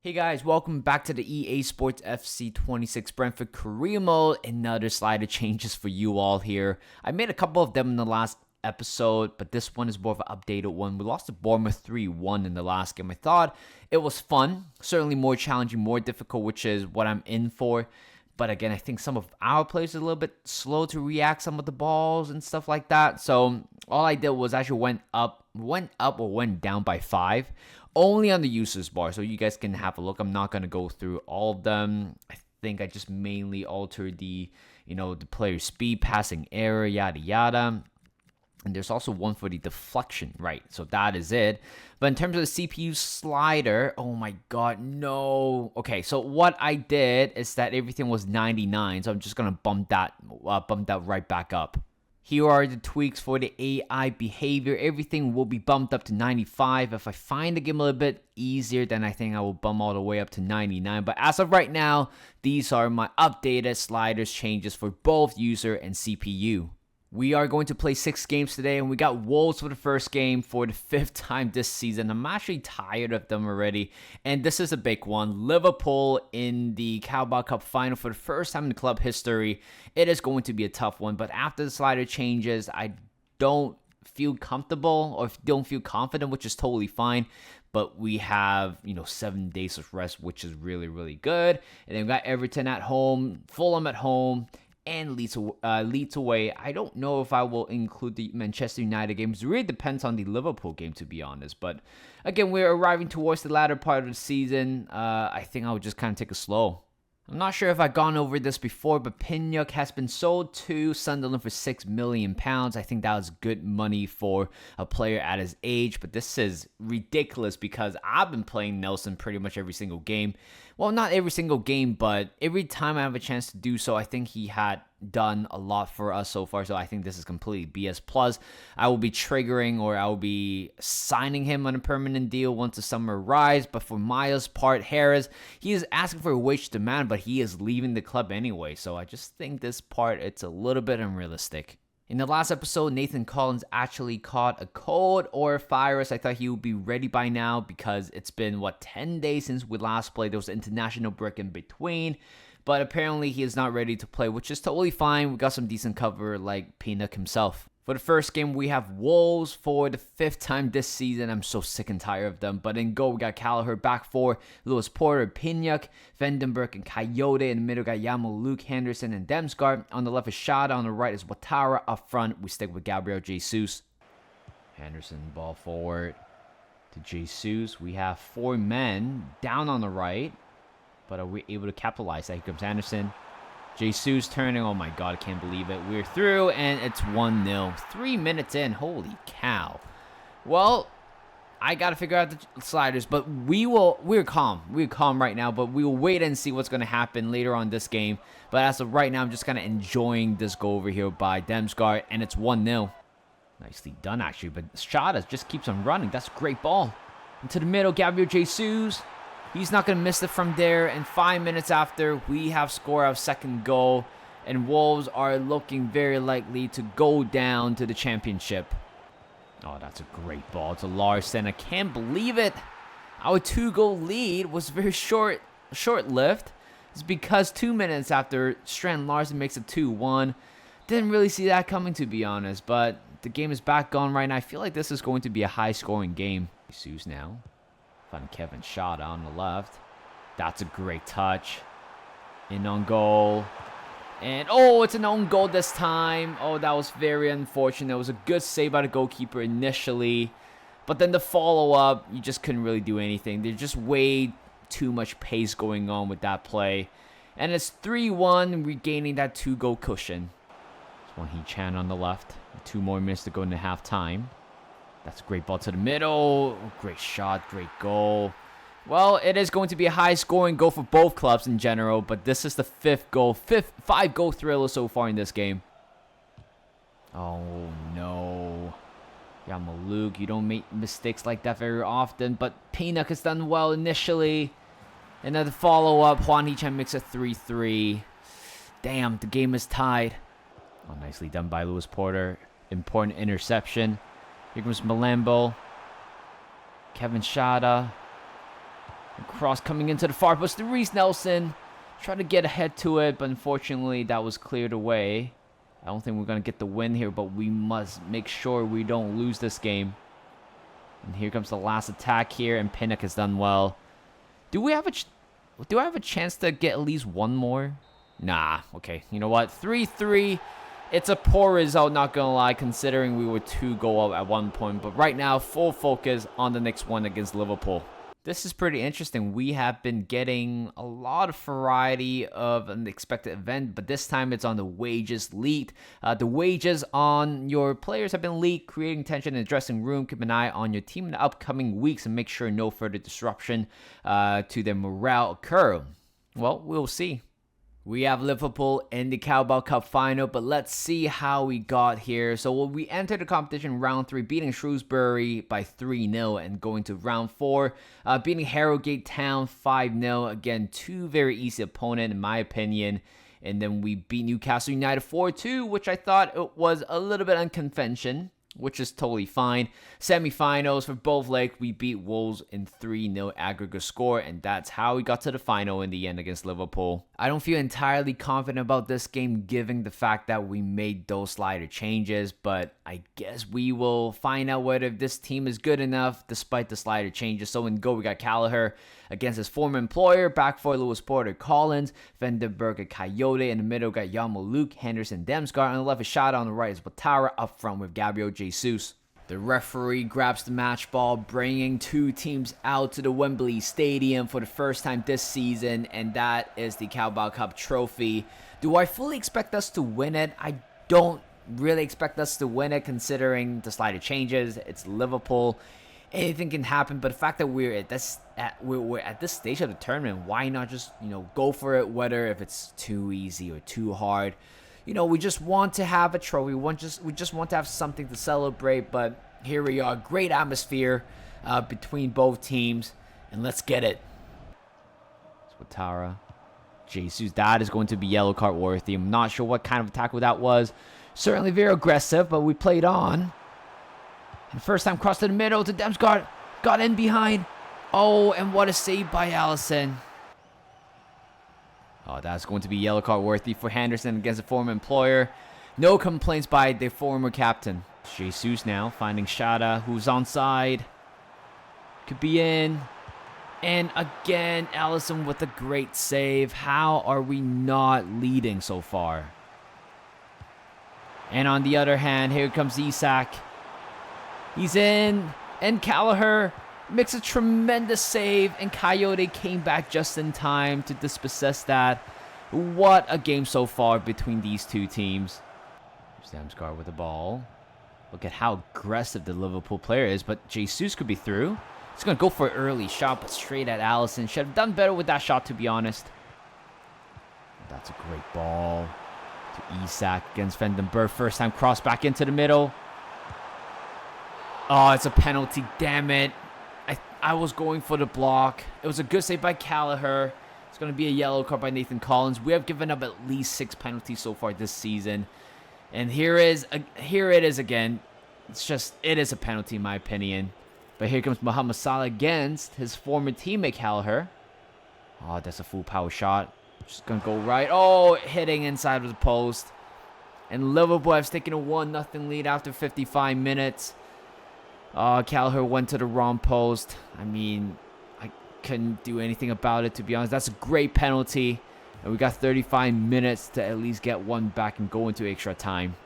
Hey guys, welcome back to the EA Sports FC 26 Brentford career mode. Another slider changes for you all here. I made a couple of them in the last episode, but this one is more of an updated one. We lost to Bournemouth 3-1 in the last game. I thought it was fun, certainly more challenging, more difficult, which is what I'm in for. But again, I think some of our players are a little bit slow to react some of the balls and stuff like that. So all I did was actually went up or went down by 5. Only on the users bar, so you guys can have a look. I'm not going to go through all of them. I think I just mainly altered the player speed, passing error, yada yada. And there's also one for the deflection, right? So that is it. But in terms of the CPU slider, oh my god, no. Okay, so what I did is that everything was 99, so I'm just gonna bump that right back up. Here are the tweaks for the AI behavior. Everything will be bumped up to 95. If I find the game a little bit easier, then I think I will bump all the way up to 99. But as of right now, these are my updated sliders changes for both user and CPU. We are going to play 6 games today, and we got Wolves for the first game for the 5th time this season. I'm actually tired of them already, and this is a big one. Liverpool in the Carabao Cup final for the first time in the club history. It is going to be a tough one, but after the slider changes, I don't feel comfortable or don't feel confident, which is totally fine. But we have, 7 days of rest, which is really, really good. And then we got Everton at home, Fulham at home, and Leeds away. I don't know if I will include the Manchester United games. It really depends on the Liverpool game, to be honest. But again, we're arriving towards the latter part of the season. I think I'll just kind of take it slow. I'm not sure if I've gone over this before, but Pinnock has been sold to Sunderland for £6 million. I think that was good money for a player at his age, but this is ridiculous because I've been playing Nelson pretty much every single game. Well, not every single game, but every time I have a chance to do so, I think he had done a lot for us so far, so I think this is completely BS. Plus, I will be triggering or I will be signing him on a permanent deal once the summer arrives. But for Miles part, Harris, he is asking for a wage demand, but he is leaving the club anyway, so I just think this part, it's a little bit unrealistic. In the last episode, Nathan Collins actually caught a cold or a virus. I thought he would be ready by now because it's been, 10 days since we last played. There was an international break in between. But apparently he is not ready to play, which is totally fine. We got some decent cover like Pinnock himself. For the first game, we have Wolves for the 5th time this season. I'm so sick and tired of them. But in goal, we got Callagher back for Lewis Porter, Pinnock, Vandenberg, and Coyote. In the middle, got Yamo, Luke, Henderson, and Demsgaard. On the left is Shada. On the right is Ouattara. Up front, we stick with Gabriel Jesus. Henderson, ball forward to Jesus. We have 4 men down on the right. But are we able to capitalize? Here comes Anderson. Jesus turning. Oh my god, I can't believe it. We're through, and it's 1-0. 3 minutes in. Holy cow. Well, I got to figure out the sliders, but we're calm. We're calm right now, but we will wait and see what's going to happen later on this game. But as of right now, I'm just kind of enjoying this goal over here by Demsgaard, and it's 1-0. Nicely done, actually, but Shada just keeps on running. That's a great ball. Into the middle, Gabriel Jesus. He's not going to miss it from there. And 5 minutes after, we have scored our second goal. And Wolves are looking very likely to go down to the championship. Oh, that's a great ball to Larson. I can't believe it. Our 2-goal lead was very short-lived. It's because 2 minutes after, Strand Larson makes it 2-1. Didn't really see that coming, to be honest. But the game is back on right now. I feel like this is going to be a high-scoring game. Jesus now. Find Kevin Shada on the left. That's a great touch. In on goal. And, it's an own goal this time. Oh, that was very unfortunate. It was a good save by the goalkeeper initially. But then the follow-up, you just couldn't really do anything. There's just way too much pace going on with that play. And it's 3-1, regaining that 2-goal cushion. There's one He-Chan on the left. 2 more minutes to go into halftime. That's a great ball to the middle. Great shot, great goal. Well, it is going to be a high-scoring goal for both clubs in general, but this is the 5th goal. 5-goal thriller so far in this game. Oh, no. Luke, you don't make mistakes like that very often, but Pinnock has done well initially. And then the follow-up, Juan He-Chan makes it 3-3. Damn, the game is tied. Oh, nicely done by Lewis Porter. Important interception. Here comes Malambo. Kevin Shada. Cross coming into the far post to Reece Nelson. Try to get ahead to it, but unfortunately that was cleared away. I don't think we're going to get the win here, but we must make sure we don't lose this game. And here comes the last attack here, and Pinnock has done well. Do I have a chance to get at least one more? Nah, okay. You know what? 3-3. It's a poor result, not going to lie, considering we were 2-goal up at one point. But right now, full focus on the next one against Liverpool. This is pretty interesting. We have been getting a lot of variety of an expected event, but this time it's on the wages leaked. The wages on your players have been leaked, creating tension in the dressing room. Keep an eye on your team in the upcoming weeks and make sure no further disruption to their morale occur. Well, we'll see. We have Liverpool in the Carabao Cup final, but let's see how we got here. So we entered the competition round 3, beating Shrewsbury by 3-0 and going to round 4, beating Harrogate Town 5-0. Again, two very easy opponents in my opinion. And then we beat Newcastle United 4-2, which I thought it was a little bit unconventional, which is totally fine. Semi-finals for both legs, we beat Wolves in 3-0 aggregate score, and that's how we got to the final in the end against Liverpool. I don't feel entirely confident about this game given the fact that we made those slider changes, but I guess we will find out whether this team is good enough despite the slider changes. So in goal, we got Gallagher against his former employer, back four Lewis Porter Collins, Vandenberg and Coyote, in the middle got Yamo Luke, Henderson, Demsgaard, on the left is Shada, on the right is Watara, up front with Gabriel Jesus. The referee grabs the match ball, bringing two teams out to the Wembley Stadium for the first time this season, and that is the Carabao Cup trophy. Do I fully expect us to win it? I don't really expect us to win it considering the slider changes. It's Liverpool. Anything can happen, but the fact that we're at this stage of the tournament, why not just go for it, whether if it's too easy or too hard. We just want to have a trophy. We just want to have something to celebrate. But here we are, great atmosphere between both teams, and let's get it. Watara, Jesus, that is going to be yellow card worthy. I'm not sure what kind of tackle that was. Certainly very aggressive, but we played on. And first time cross to the middle to Demsgaard, got in behind. Oh, and what a save by Allison. Oh, that's going to be yellow card worthy for Henderson against a former employer. No complaints by the former captain. Jesus now finding Shada, who's onside. Could be in. And again, Allison with a great save. How are we not leading so far? And on the other hand, here comes Isak. He's in. And Gallagher makes a tremendous save, and Coyote came back just in time to dispossess that. What a game so far between these two teams. Damsgaard with the ball. Look at how aggressive the Liverpool player is, but Jesus could be through. He's going to go for an early shot, but straight at Allison. Should have done better with that shot, to be honest. That's a great ball to Isak against Vandenberg. First time cross back into the middle. Oh, it's a penalty, damn it. I was going for the block. It was a good save by Gallagher. It's going to be a yellow card by Nathan Collins. We have given up at least 6 penalties so far this season. And here it is again. It is a penalty in my opinion. But here comes Mohamed Salah against his former teammate Gallagher. Oh, that's a full power shot. Just going to go right. Oh, hitting inside of the post. And Liverpool has taken a 1-0 lead after 55 minutes. Gallagher went to the wrong post. I mean, I couldn't do anything about it, to be honest. That's a great penalty. And we got 35 minutes to at least get one back and go into extra time.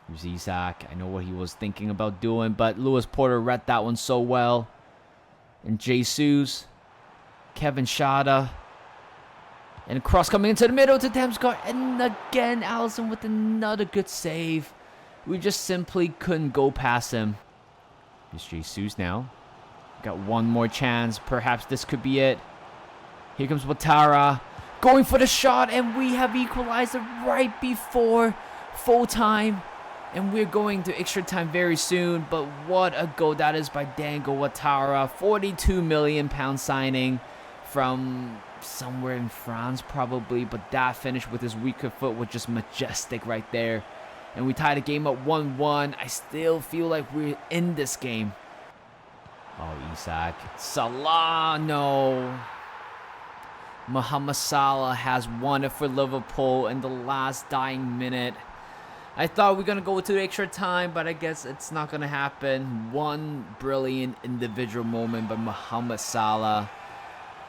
Here's Isak. I know what he was thinking about doing, but Lewis Porter read that one so well. And Jesus. Kevin Shada. And a cross coming into the middle to Damsgaard. And again, Allison with another good save. We just simply couldn't go past him. Here's Jesus now. Got one more chance. Perhaps this could be it. Here comes Watara. Going for the shot. And we have equalized it right before full time. And we're going to extra time very soon. But what a goal that is by Dango Watara. £42 million signing from somewhere in France probably. But that finish with his weaker foot was just majestic right there. And we tied the game up 1-1. I still feel like we're in this game. Oh, Isak. Salah, no. Mohamed Salah has won it for Liverpool in the last dying minute. I thought we were going to go to the extra time, but I guess it's not going to happen. One brilliant individual moment by Mohamed Salah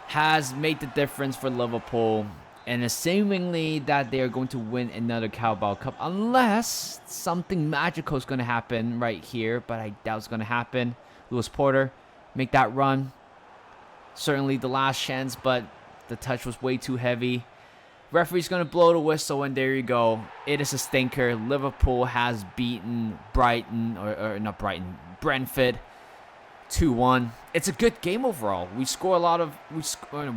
has made the difference for Liverpool. And assumingly that they are going to win another Carabao Cup, unless something magical is going to happen right here, but I doubt it's going to happen. Lewis Porter, make that run. Certainly the last chance, but the touch was way too heavy. Referee's going to blow the whistle, and there you go. It is a stinker. Liverpool has beaten Brentford 2-1. It's a good game overall. We score a lot of... We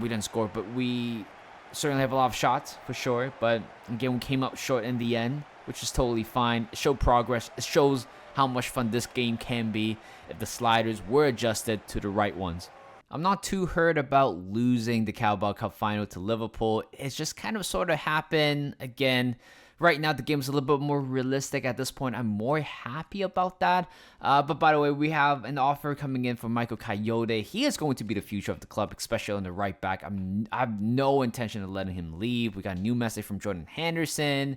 didn't score, but we certainly have a lot of shots, for sure. But again, we came up short in the end, which is totally fine. It showed progress. It shows how much fun this game can be if the sliders were adjusted to the right ones. I'm not too hurt about losing the Carabao Cup final to Liverpool. It's just kind of sort of happened again. Right now, the game is a little bit more realistic at this point. I'm more happy about that. But by the way, we have an offer coming in from Michael Coyote. He is going to be the future of the club, especially on the right back. I have no intention of letting him leave. We got a new message from Jordan Henderson.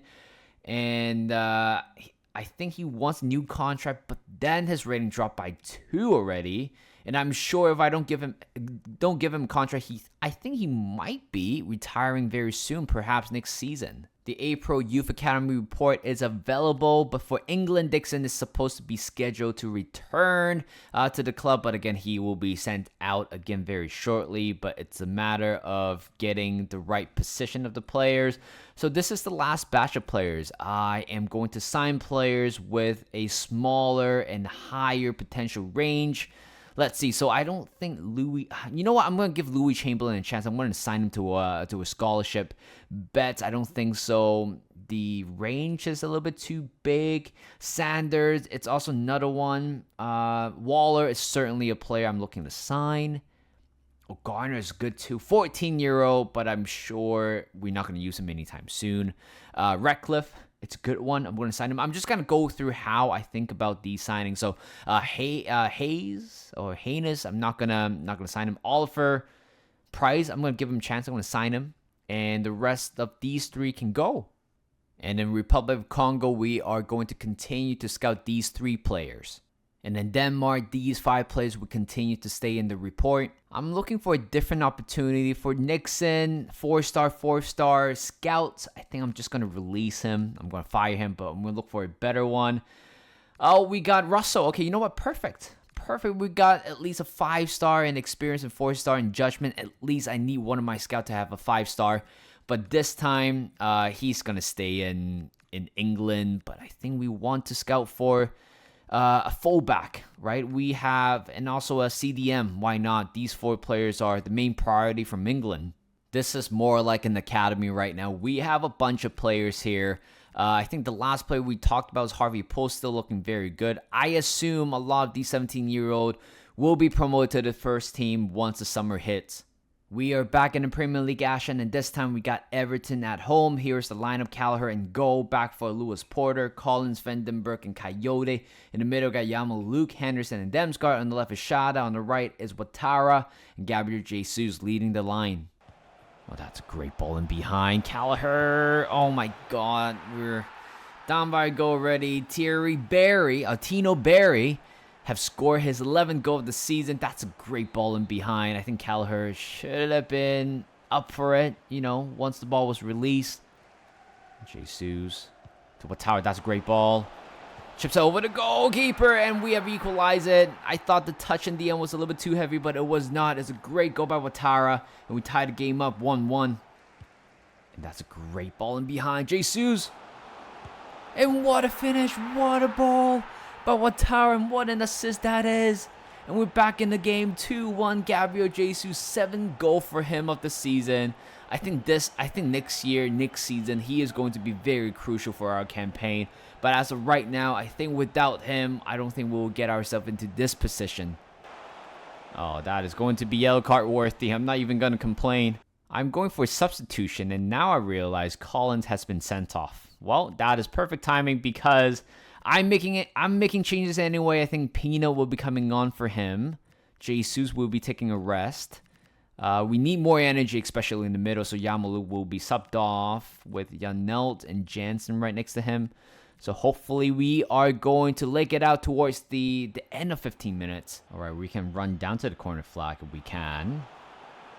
And I think he wants a new contract, but then his rating dropped by 2 already. And I'm sure if I don't give him a contract, I think he might be retiring very soon, perhaps next season. The April Youth Academy report is available, but for England, Dixon is supposed to be scheduled to return to the club. But again, he will be sent out again very shortly. But it's a matter of getting the right position of the players. So this is the last batch of players. I am going to sign players with a smaller and higher potential range. Let's see. So I don't think Louis... You know what? I'm going to give Louis Chamberlain a chance. I'm going to sign him to a scholarship. Bet I don't think so. The range is a little bit too big. Sanders, it's also another one. Waller is certainly a player I'm looking to sign. Oh, Garner is good too. 14-year-old, but I'm sure we're not going to use him anytime soon. Ratcliffe. It's a good one. I'm going to sign him. I'm just going to go through how I think about these signings. So Hayes or Haynes, I'm not gonna sign him. Oliver Price, I'm going to give him a chance. I'm going to sign him. And the rest of these 3 can go. And in Republic of Congo, we are going to continue to scout these 3 players. And in Denmark, these 5 players will continue to stay in the report. I'm looking for a different opportunity for Nixon, 4-star scouts. I think I'm just going to release him. I'm going to fire him, but I'm going to look for a better one. Oh, we got Russell. Okay, you know what? Perfect. We got at least a 5-star in experience and 4-star in judgment. At least I need one of my scouts to have a 5-star. But this time, he's going to stay in England. But I think we want to scout for... a fullback, right? We have, and also a CDM. Why not? These 4 players are the main priority from England. This is more like an academy right now. We have a bunch of players here. I think the last player we talked about was Harvey Post, still looking very good. I assume a lot of these 17-year-old will be promoted to the first team once the summer hits. We are back in the Premier League action, and this time we got Everton at home. Here's the lineup: Callagher and goal, back for Lewis Porter, Collins, Vandenberg, and Coyote. In the middle, got Yamo, Luke, Henderson, and Demsgaard. On the left is Shada. On the right is Ouattara, and Gabriel Jesus leading the line. Oh, that's a great ball in behind. Callagher. Oh, my God. We're down by a goal already. Tino Berry, have scored his 11th goal of the season. That's a great ball in behind. I think Callagher should have been up for it, once the ball was released. Jesus to Ouattara. That's a great ball. Chips over the goalkeeper, and we have equalized it. I thought the touch in the end was a little bit too heavy, but it was not. It's a great goal by Ouattara, and we tied the game up 1-1. And that's a great ball in behind. Jesus. And what a finish. What a ball. But Ouattara, and what an assist that is. And we're back in the game, 2-1. Gabriel Jesus, 7th goal for him of the season. I think next season, he is going to be very crucial for our campaign. But as of right now, I think without him, I don't think we'll get ourselves into this position. Oh, that is going to be yellow card worthy. I'm not even going to complain. I'm going for a substitution, and now I realize Collins has been sent off. Well, that is perfect timing because... I'm making changes anyway. I think Pino will be coming on for him. Jesus will be taking a rest. We need more energy, especially in the middle, so Yamalu will be subbed off with Janelt and Jansen right next to him. So hopefully we are going to leg it out towards the end of 15 minutes. All right, we can run down to the corner flag if we can.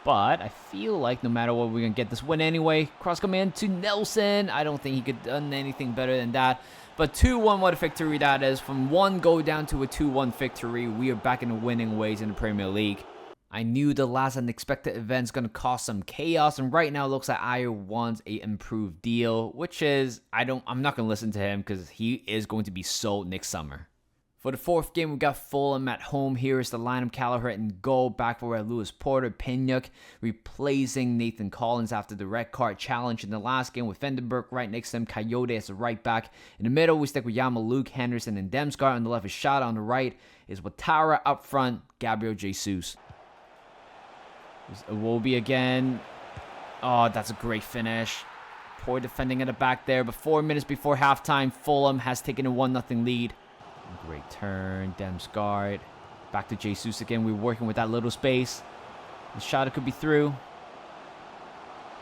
But I feel like no matter what, we're going to get this win anyway. Cross command to Nelson. I don't think he could have done anything better than that. But 2-1, what a victory that is. From 1 goal down to a 2-1 victory. We are back in the winning ways in the Premier League. I knew the last unexpected event's going to cause some chaos, and right now it looks like Ayer wants a improved deal, which is, I'm not going to listen to him because he is going to be sold next summer. For the fourth game, we got Fulham at home. Here is the lineup: Callagher in goal, back for Lewis Porter, Pinnock replacing Nathan Collins after the red card challenge in the last game with Vandenberg right next to him, Coyote as a right back. In the middle, we stick with Yamalu, Henderson, and Demsgaard. On the left is Shot. On the right is Ouattara. Up front, Gabriel Jesus. Iwobi again. Oh, that's a great finish. Poor defending at the back there. But 4 minutes before halftime, Fulham has taken a 1-0 lead. Great turn. Demsgaard. Back to Jesus again. We're working with that little space. The shot could be through.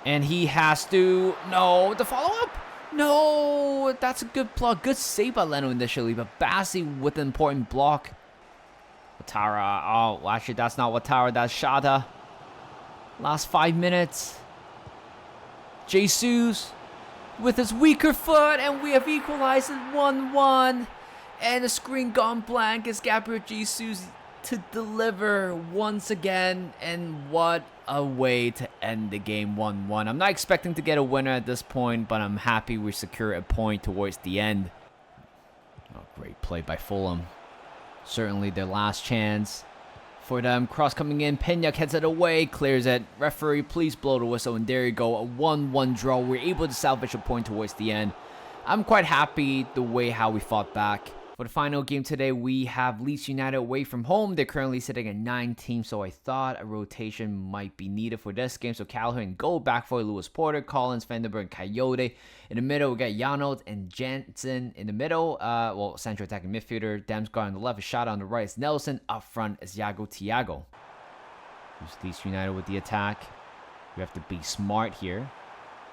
And he has to... No, the follow-up. No, that's a good block. Good save by Leno initially. But Bassi with an important block. Ouattara. Oh, actually, that's not Ouattara. That's Shada. Last 5 minutes. Jesus with his weaker foot, and we have equalized at 1-1. And the screen gone blank as Gabriel Jesus to deliver once again. And what a way to end the game, 1-1. I'm not expecting to get a winner at this point, but I'm happy we secure a point towards the end. Oh, great play by Fulham. Certainly their last chance. For them, cross coming in, Pinnock heads it away, clears it. Referee, please blow the whistle, and there you go, a 1-1 draw. We're able to salvage a point towards the end. I'm quite happy the way how we fought back. For the final game today, we have Leeds United away from home. They're currently sitting at 9 teams, so I thought a rotation might be needed for this game. So Callagher in goal, back for Lewis Porter, Collins, Vandenberg, and Coyote. In the middle, we got Janelt and Jansen in the middle. Central attacking midfielder. Demsgaard on the left, a shot on the right is Nelson. Up front is Yago Thiago. Who's Leeds United with the attack. We have to be smart here.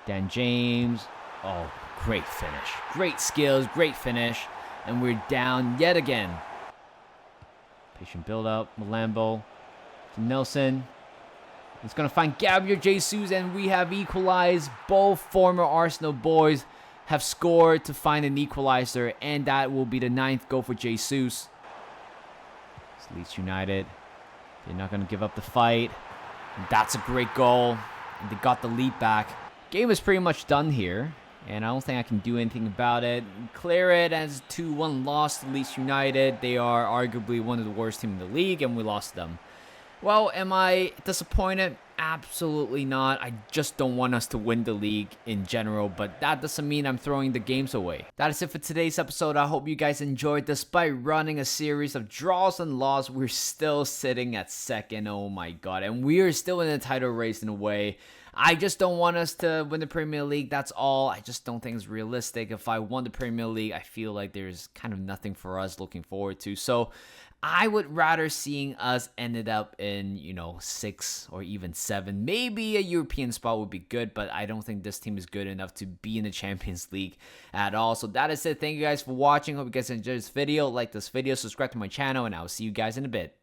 Dan James. Oh, great finish. Great skills, great finish. And we're down yet again. Patient build-up. Malambo to Nelson. He's going to find Gabriel Jesus, and we have equalized. Both former Arsenal boys have scored to find an equalizer, and that will be the 9th goal for Jesus. It's Leeds United. They're not going to give up the fight. And that's a great goal. And they got the lead back. Game is pretty much done here. And I don't think I can do anything about it. Clear it as 2-1 loss to Leeds United. They are arguably one of the worst teams in the league, and we lost them. Well, am I disappointed? Absolutely not. I just don't want us to win the league in general, but that doesn't mean I'm throwing the games away. That is it for today's episode. I hope you guys enjoyed. Despite running a series of draws and losses, we're still sitting at second. Oh my god. And we are still in the title race in a way. I just don't want us to win the Premier League. That's all. I just don't think it's realistic. If I won the Premier League, I feel like there's kind of nothing for us looking forward to. So I would rather seeing us ended up in, 6 or even 7. Maybe a European spot would be good, but I don't think this team is good enough to be in the Champions League at all. So that is it. Thank you guys for watching. Hope you guys enjoyed this video. Like this video, subscribe to my channel, and I'll see you guys in a bit.